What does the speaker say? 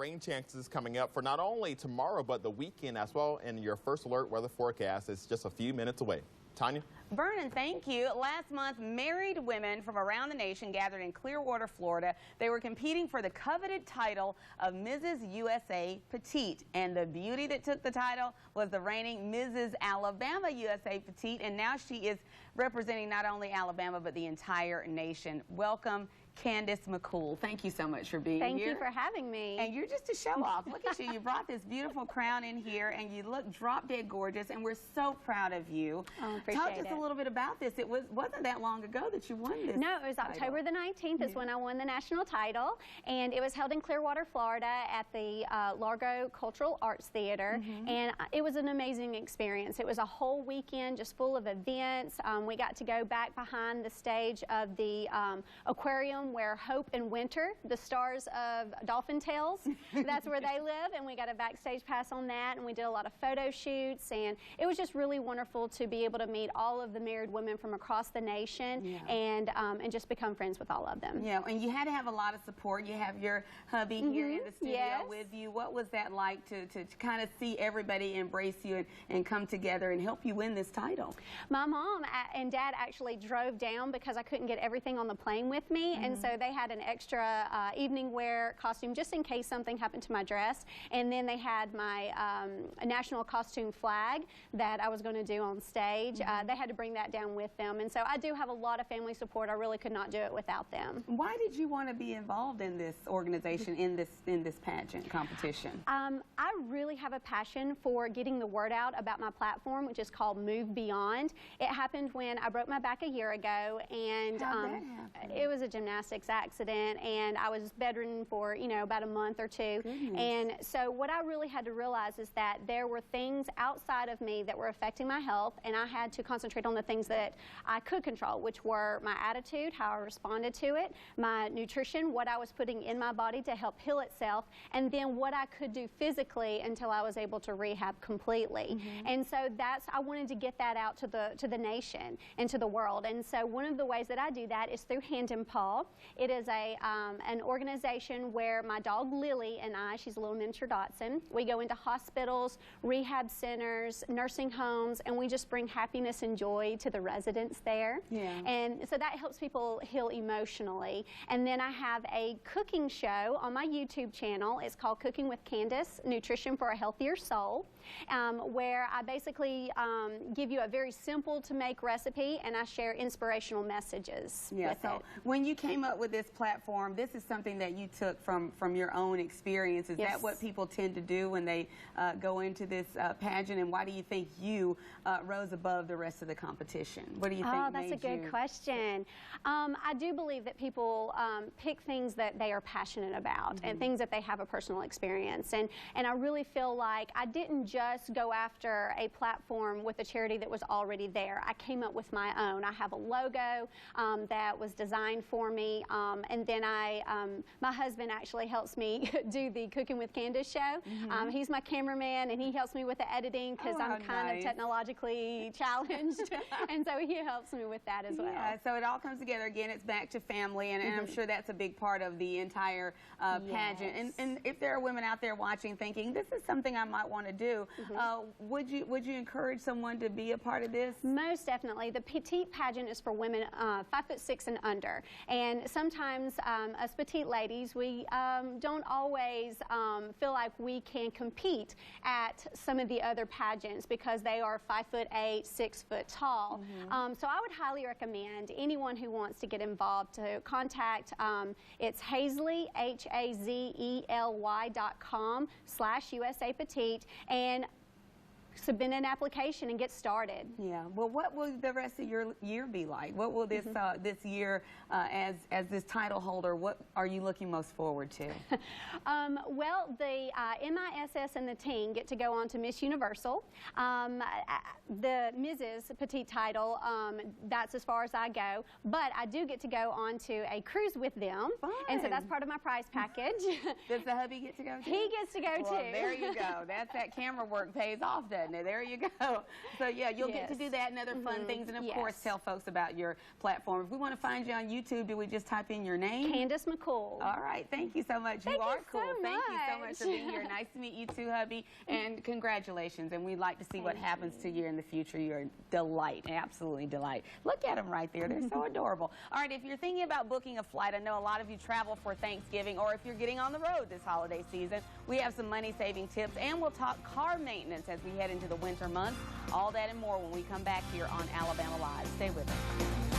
Rain chances coming up for not only tomorrow, but the weekend as well. And your first alert weather forecast is just a few minutes away. Tonya? Vernon, thank you. Last month, married women from around the nation gathered in Clearwater, Florida. They were competing for the coveted title of Mrs. USA Petite. And the beauty that took the title was the reigning Mrs. Alabama USA Petite. And now she is representing not only Alabama, but the entire nation. Welcome, Candace McCool. Thank you so much for being here. Thank you for having me. And you're just a show off. Look at you. You brought this beautiful crown in here, and you look drop dead gorgeous, and we're so proud of you. Oh, appreciate Talk to us a little bit about this. It wasn't that long ago that you won this. No, it was October the 19th is when I won the national title, and it was held in Clearwater, Florida at the Largo Cultural Arts Theater, and it was an amazing experience. It was a whole weekend just full of events. We got to go back behind the stage of the aquarium where Hope and Winter, the stars of Dolphin Tales, that's where they live, and we got a backstage pass on that, and we did a lot of photo shoots, and it was just really wonderful to be able to meet all of the married women from across the nation and just become friends with all of them. Yeah, and you had to have a lot of support. You have your hubby here in the studio with you. What was that like to kind of see everybody embrace you and come together and help you win this title? My mom and dad actually drove down because I couldn't get everything on the plane with me, and so they had an extra evening wear costume just in case something happened to my dress, and then they had my national costume flag that I was going to do on stage. They had to bring that down with them, and so I do have a lot of family support. I really could not do it without them. Why did you want to be involved in this organization, in this pageant competition? I really have a passion for getting the word out about my platform, which is called Move Beyond. It happened when I broke my back a year ago, and it was a gymnastics accident, and I was bedridden for about a month or two. And so what I really had to realize is that there were things outside of me that were affecting my health, and I had to concentrate on the things that I could control, which were my attitude, how I responded to it, my nutrition, what I was putting in my body to help heal itself, and then what I could do physically until I was able to rehab completely. And so I wanted to get that out to the nation and to the world. And so one of the ways that I do that is through Hand and Paw. It is an organization where my dog Lily and I, she's a little miniature Dachshund, we go into hospitals, rehab centers, nursing homes, and we just bring happiness and joy to the residents there. And so that helps people heal emotionally. And then I have a cooking show on my YouTube channel. It's called Cooking with Candace, Nutrition for a Healthier Soul, where I basically give you a very simple to make recipe, and I share inspirational messages with it. When you came up with this platform, this is something that you took from your own experience. Is that what people tend to do when they go into this pageant, and why do you think you rose above the rest of the competition? What do you think Oh, that's a good question. I do believe that people pick things that they are passionate about and things that they have a personal experience. And I really feel like I didn't just go after a platform with a charity that was already there. I came up with my own. I have a logo that was designed for me, and then my husband actually helps me do the Cooking with Candace show. He's my cameraman, and he helps me with the editing because I'm kind of technologically challenged, and so he helps me with that as well. Yeah, so it all comes together again. It's back to family, and I'm sure that's a big part of the entire pageant. And if there are women out there watching thinking, this is something I might want to do, would you encourage someone to be a part of this? Most definitely. The Petite pageant is for women 5'6" and under, and sometimes us petite ladies, we don't always feel like we can compete at some of the other pageants because they are 5'8", 6 foot tall. So I would highly recommend anyone who wants to get involved to contact. It's Hazely, HAZELY.com/USA Petite, and submit an application and get started. Yeah. Well, what will the rest of your year be like? What will this this year, as this title holder, what are you looking most forward to? Well, the MISS and the teen get to go on to Miss Universal. The Mrs. Petite title, that's as far as I go, but I do get to go on to a cruise with them. Fun. And so that's part of my prize package. Does the hubby get to go too? He gets to go too. There you go. That camera work pays off, doesn't it? fun. There you go. So yeah, you'll get to do that and other fun things, and of course tell folks about your platform. If we want to find you on YouTube, do we just type in your name? Candace McCool. All right, thank you so much. Thank you are you cool. so Thank you so much much. for being here. Nice to meet you too, hubby, and congratulations. And we'd like to see what happens to you in the future. You're a delight, absolutely delight. Look at them right there. They're so adorable. All right, if you're thinking about booking a flight, I know a lot of you travel for Thanksgiving, or if you're getting on the road this holiday season, we have some money-saving tips, and we'll talk car maintenance as we head into the winter months. All that and more when we come back here on Alabama Live. Stay with us.